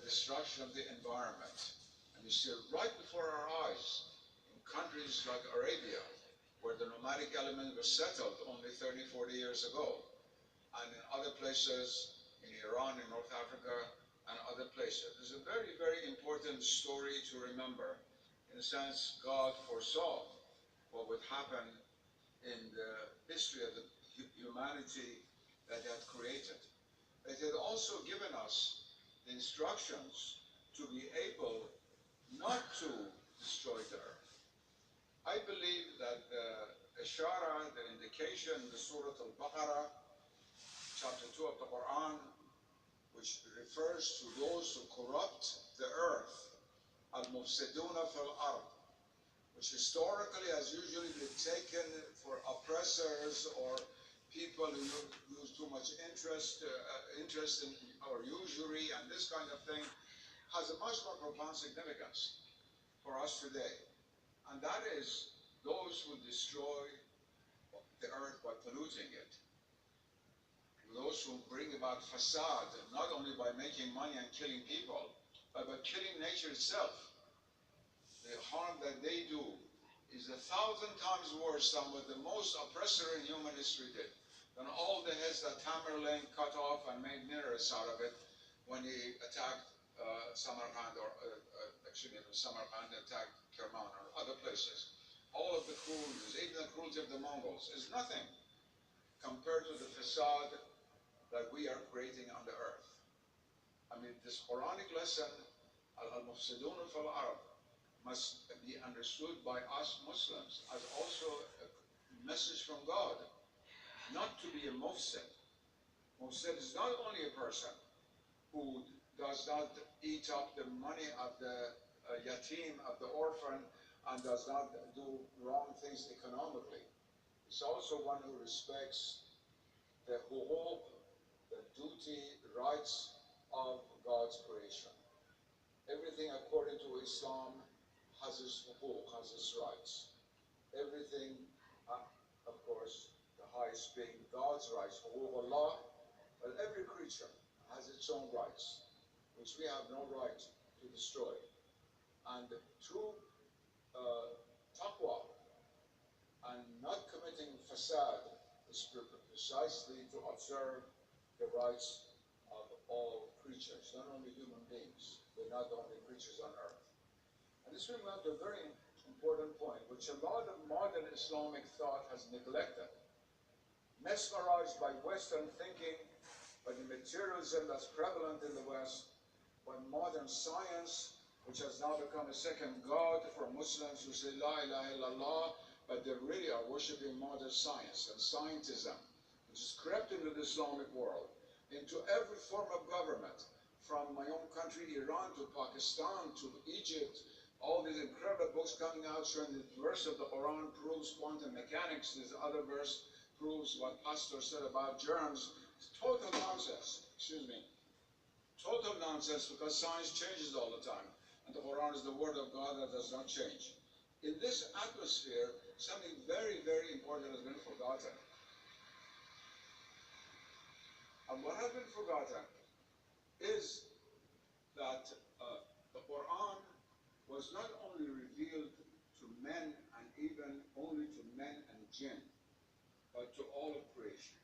destruction of the environment. And you see it right before our eyes in countries like Arabia, where the nomadic element was settled only 30, 40 years ago, and in other places, in Iran, in North Africa, and other places. It's a very, very important story to remember. In a sense, God foresaw what would happen in the history of the humanity that He had created. But He had also given us the instructions to be able not to destroy the earth. I believe that the ishara, the indication in the Surah Al-Baqarah, chapter 2 of the Quran, which refers to those who corrupt the earth, al-mufsiduna fil ard, which historically has usually been taken for oppressors or people who use too much interest in or usury and this kind of thing, has a much more profound significance for us today. And that is those who destroy the earth by polluting it. Those who bring about facade, not only by making money and killing people, but by killing nature itself. The harm that they do is 1,000 times worse than what the most oppressor in human history did. Than all the heads that Tamerlane cut off and made mirrors out of it when he attacked Samarkand, or Samarkand attacked Kerman or other places. All of the cruelties, even the cruelty of the Mongols, is nothing compared to the facade that we are creating on the earth. I mean, this Quranic lesson, al-mufsidun fil ard, must be understood by us Muslims as also a message from God, not to be a mufsid. Mufsid is not only a person who does not eat up the money of the yatim, of the orphan, and does not do wrong things economically. It's also one who respects the huquq, the duty, the rights of God's creation. Everything according to Islam has its huquq, has its rights. Everything, of course, the highest being God's rights, huquq Allah, but every creature has its own rights, which we have no right to destroy. And true taqwa and not committing fasad is precisely to observe the rights of all creatures, not only human beings, but not only creatures on earth. And this brings me to a very important point, which a lot of modern Islamic thought has neglected. Mesmerized by Western thinking, by the materialism that's prevalent in the West, by modern science, which has now become a second god for Muslims who say La ilaha illallah, but they really are worshipping modern science and scientism, which has crept into the Islamic world, into every form of government, from my own country, Iran, to Pakistan, to Egypt. All these incredible books coming out showing the verse of the Quran proves quantum mechanics, this other verse proves what Pastor said about germs. It's total nonsense, excuse me. Total nonsense, because science changes all the time. And the Quran is the word of God that does not change. In this atmosphere, something very, very important has been forgotten. And what has been forgotten is that the Quran was not only revealed to men and even only to men and jinn, but to all of creation.